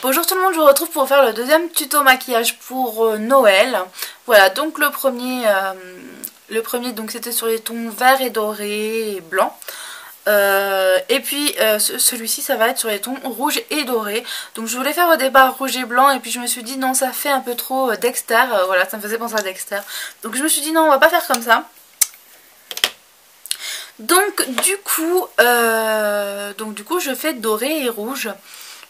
Bonjour tout le monde, je vous retrouve pour faire le deuxième tuto maquillage pour Noël. Voilà, donc le premier donc c'était sur les tons vert et doré et blanc. Et puis celui-ci ça va être sur les tons rouge et doré. Donc je voulais faire au départ rouge et blanc et puis je me suis dit non, ça fait un peu trop Dexter. Voilà, ça me faisait penser à Dexter. Donc je me suis dit non, on va pas faire comme ça. Donc du coup je fais doré et rouge.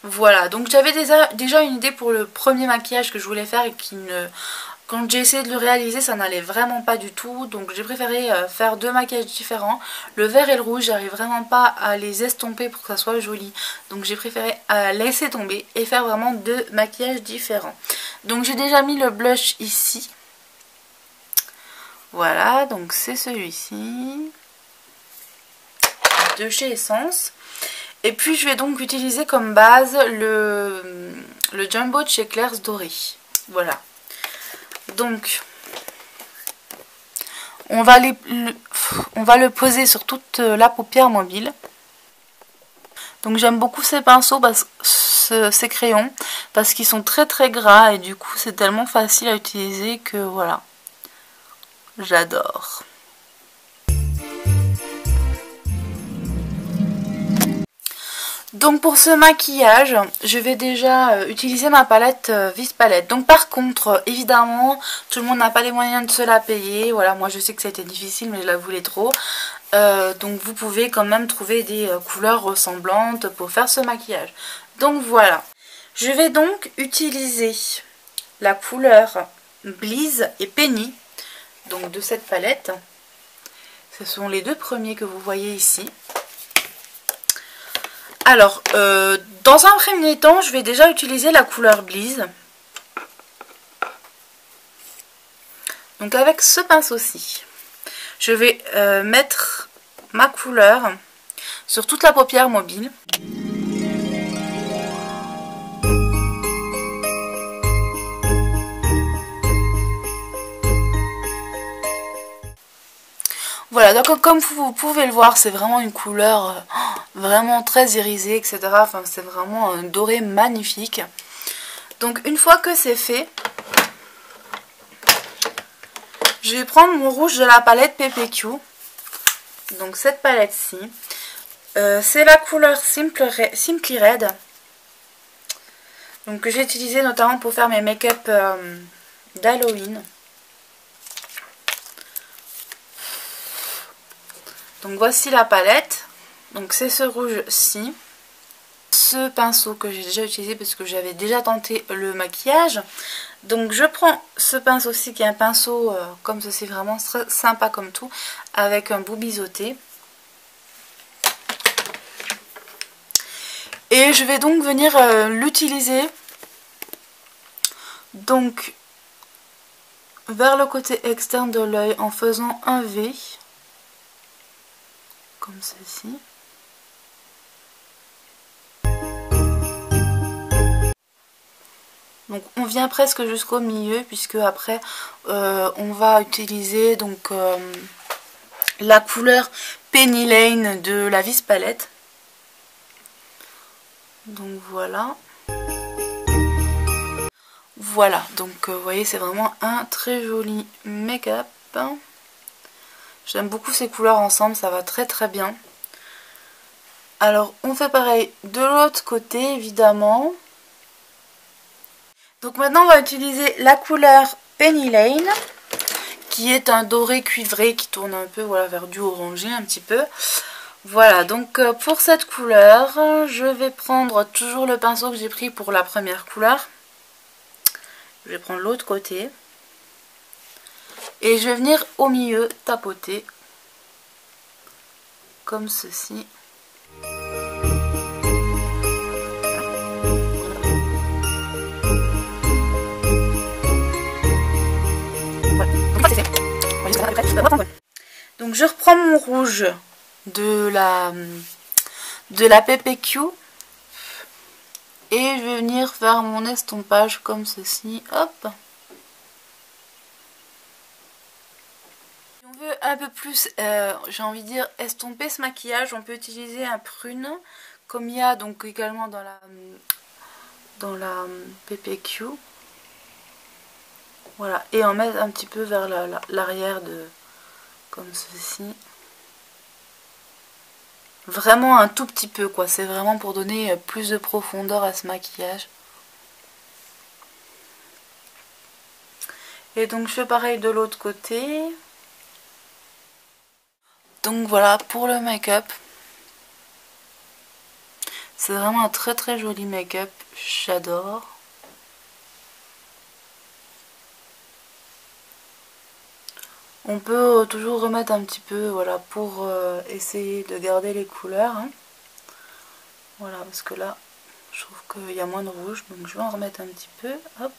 Voilà, donc j'avais déjà une idée pour le premier maquillage que je voulais faire et quand j'ai essayé de le réaliser, ça n'allait vraiment pas du tout. Donc j'ai préféré faire deux maquillages différents. Le vert et le rouge, j'arrive vraiment pas à les estomper pour que ça soit joli. Donc j'ai préféré laisser tomber et faire vraiment deux maquillages différents. Donc j'ai déjà mis le blush ici. Voilà, donc c'est celui-ci. De chez Essence. Et puis je vais donc utiliser comme base le Jumbo de chez Claire's Doré. Voilà. Donc on va le poser sur toute la paupière mobile. Donc j'aime beaucoup ces pinceaux, ces crayons, parce qu'ils sont très très gras et du coup c'est tellement facile à utiliser que voilà. J'adore. Donc pour ce maquillage, je vais déjà utiliser ma palette Vis Palette. Donc par contre, évidemment, tout le monde n'a pas les moyens de se la payer. Voilà, moi je sais que ça a été difficile, mais je la voulais trop. Donc vous pouvez quand même trouver des couleurs ressemblantes pour faire ce maquillage. Donc voilà. Je vais donc utiliser la couleur Bliss et Penny, donc de cette palette. Ce sont les deux premiers que vous voyez ici. Alors, dans un premier temps, je vais déjà utiliser la couleur Bliss. Donc avec ce pinceau-ci, je vais mettre ma couleur sur toute la paupière mobile. Voilà, donc comme vous pouvez le voir, c'est vraiment une couleur vraiment très irisée, etc. Enfin, c'est vraiment un doré magnifique. Donc une fois que c'est fait, je vais prendre mon rouge de la palette PPQ. Donc cette palette-ci. C'est la couleur Simply Red. Donc que j'ai utilisé notamment pour faire mes make-up d'Halloween. Donc voici la palette. Donc c'est ce rouge-ci. Ce pinceau que j'ai déjà utilisé parce que j'avais déjà tenté le maquillage. Donc je prends ce pinceau-ci qui est un pinceau comme ceci, vraiment très sympa comme tout, avec un bout biseauté. Et je vais donc venir l'utiliser donc vers le côté externe de l'œil en faisant un V. Comme ceci. Donc on vient presque jusqu'au milieu puisque après on va utiliser donc la couleur Penny Lane de la Vis Palette. Donc voilà. Voilà, donc vous voyez, c'est vraiment un très joli make-up. J'aime beaucoup ces couleurs ensemble, ça va très très bien. Alors on fait pareil de l'autre côté évidemment. Donc maintenant on va utiliser la couleur Penny Lane, qui est un doré cuivré qui tourne un peu voilà, vers du orangé un petit peu. Voilà, donc pour cette couleur, je vais prendre toujours le pinceau que j'ai pris pour la première couleur. Je vais prendre l'autre côté. Et je vais venir au milieu tapoter. Comme ceci. Donc je reprends mon rouge de la PPQ et je vais venir faire mon estompage comme ceci. Hop. Si on veut un peu plus, j'ai envie de dire, estomper ce maquillage, on peut utiliser un prune comme il y a donc également dans dans la PPQ. Voilà, et en mettre un petit peu vers l'arrière de comme ceci. Vraiment un tout petit peu quoi, c'est vraiment pour donner plus de profondeur à ce maquillage. Et donc je fais pareil de l'autre côté. Donc voilà pour le make-up. C'est vraiment un très très joli make-up, j'adore. On peut toujours remettre un petit peu, voilà, pour essayer de garder les couleurs. Hein. Voilà, parce que là, je trouve qu'il y a moins de rouge, donc je vais en remettre un petit peu. Hop.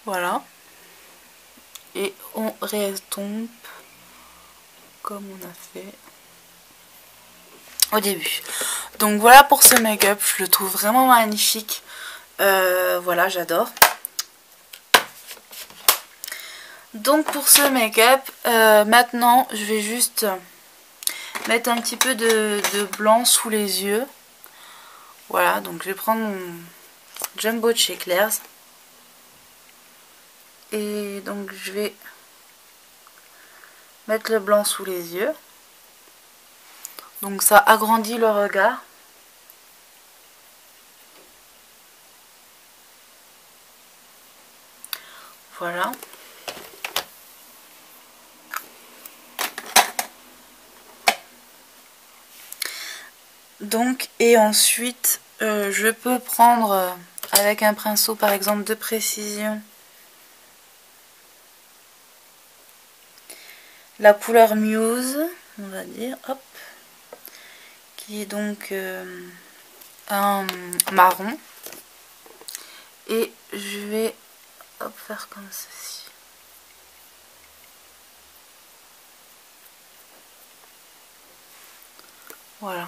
Voilà. Et on réestompe comme on a fait au début. Donc voilà pour ce make-up, je le trouve vraiment magnifique. Voilà, j'adore. Donc pour ce make-up, maintenant je vais juste mettre un petit peu de blanc sous les yeux. Voilà, donc je vais prendre mon Jumbo de chez Claire's. Et donc je vais mettre le blanc sous les yeux. Donc ça agrandit le regard. Voilà. Donc, et ensuite, je peux prendre avec un pinceau par exemple de précision la couleur Muse, on va dire, hop, qui est donc un marron. Et je vais hop, faire comme ceci. Voilà.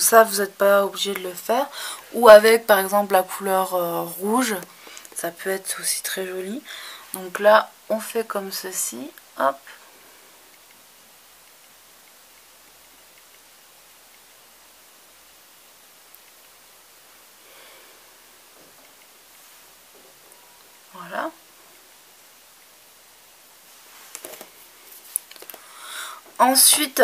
Ça, vous n'êtes pas obligé de le faire. Ou avec, par exemple, la couleur rouge. Ça peut être aussi très joli. Donc là, on fait comme ceci. Hop. Voilà. Ensuite...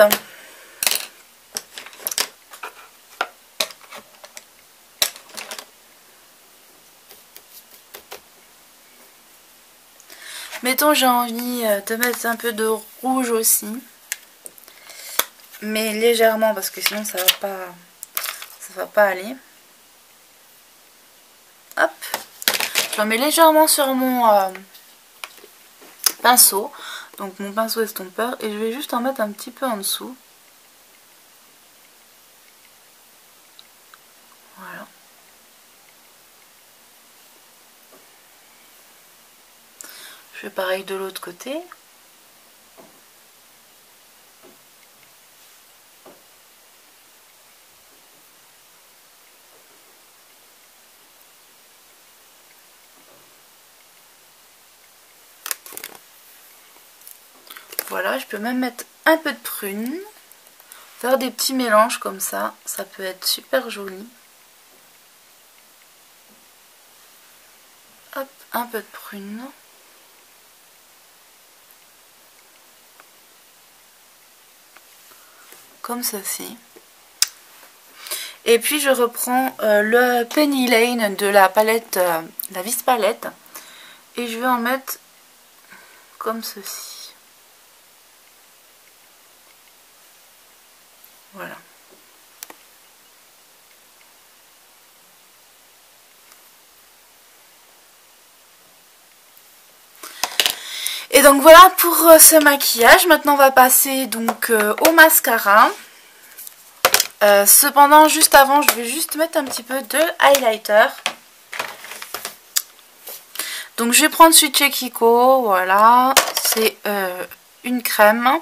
mettons j'ai envie de mettre un peu de rouge aussi. Mais légèrement parce que sinon ça va pas aller. Hop. J'en mets légèrement sur mon pinceau. Donc mon pinceau estompeur. Et je vais juste en mettre un petit peu en dessous. Voilà. Je fais pareil de l'autre côté. Voilà, je peux même mettre un peu de prune. Faire des petits mélanges comme ça, ça peut être super joli. Hop, un peu de prune. Comme ceci. Et puis je reprends le Penny Lane de la palette, la Vis Palette. Et je vais en mettre comme ceci. Voilà. Et donc voilà pour ce maquillage. Maintenant on va passer donc au mascara. Cependant juste avant je vais juste mettre un petit peu de highlighter. Donc je vais prendre celui de chez Kiko. Voilà. C'est une crème.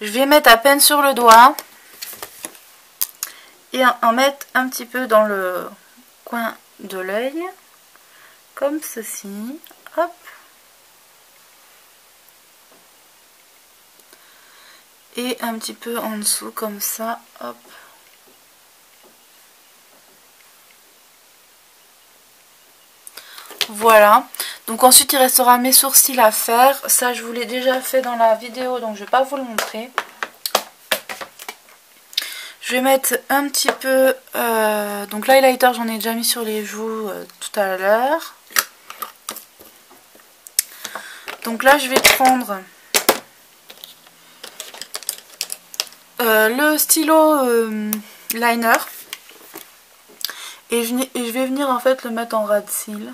Je vais mettre à peine sur le doigt. Et en mettre un petit peu dans le coin de l'œil. Comme ceci. Hop. et un petit peu en dessous comme ça, hop. Voilà, donc ensuite il restera mes sourcils à faire. Ça je vous l'ai déjà fait dans la vidéo, donc je vais pas vous le montrer. Je vais mettre un petit peu, donc l'highlighter j'en ai déjà mis sur les joues tout à l'heure. Donc là je vais prendre le stylo liner et je vais venir en fait le mettre en ras de cils.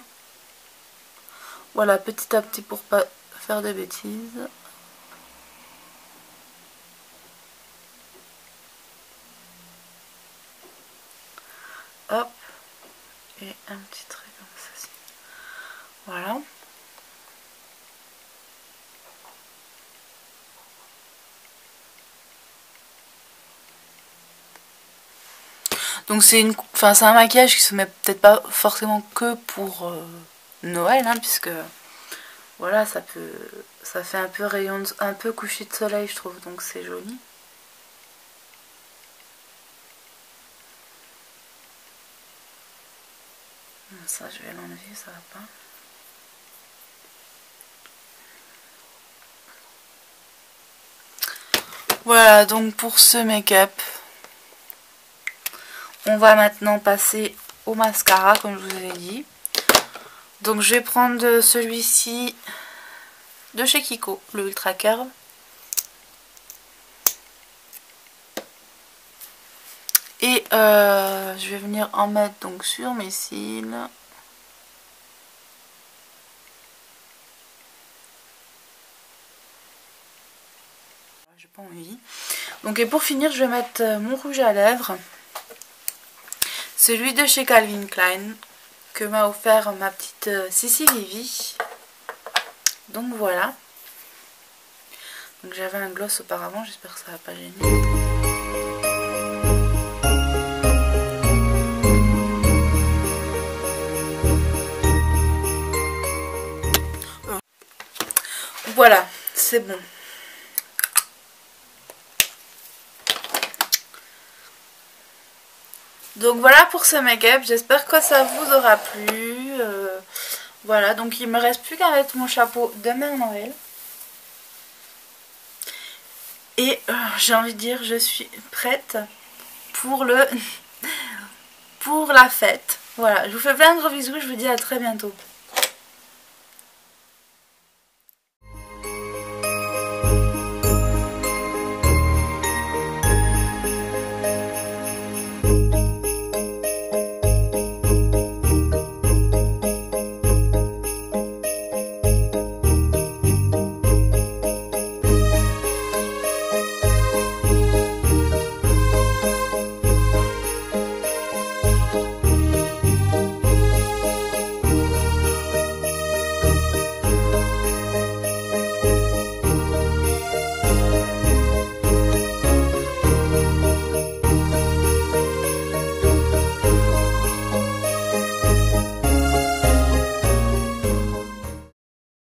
Voilà, petit à petit pour pas faire de bêtises. Hop, et un petit trait comme ceci. Voilà. Donc c'est un maquillage qui se met peut-être pas forcément que pour Noël, hein, puisque voilà, ça fait un peu rayon, un peu coucher de soleil, je trouve, donc c'est joli. Ça, je vais l'enlever, ça va pas. Voilà, donc pour ce make-up, on va maintenant passer au mascara, comme je vous ai dit. Donc je vais prendre celui-ci de chez Kiko, le Ultra Curve. Et je vais venir en mettre donc sur mes cils. J'ai pas envie. Donc et pour finir, je vais mettre mon rouge à lèvres. Celui de chez Calvin Klein que m'a offert ma petite Sissi Vivi. Donc voilà. Donc j'avais un gloss auparavant, j'espère que ça va pas gêner. Voilà, c'est bon. Donc voilà pour ce make-up, j'espère que ça vous aura plu. Voilà, donc il me reste plus qu'à mettre mon chapeau de Mère Noël. Et j'ai envie de dire, je suis prête pour pour la fête. Voilà, je vous fais plein de gros bisous, je vous dis à très bientôt.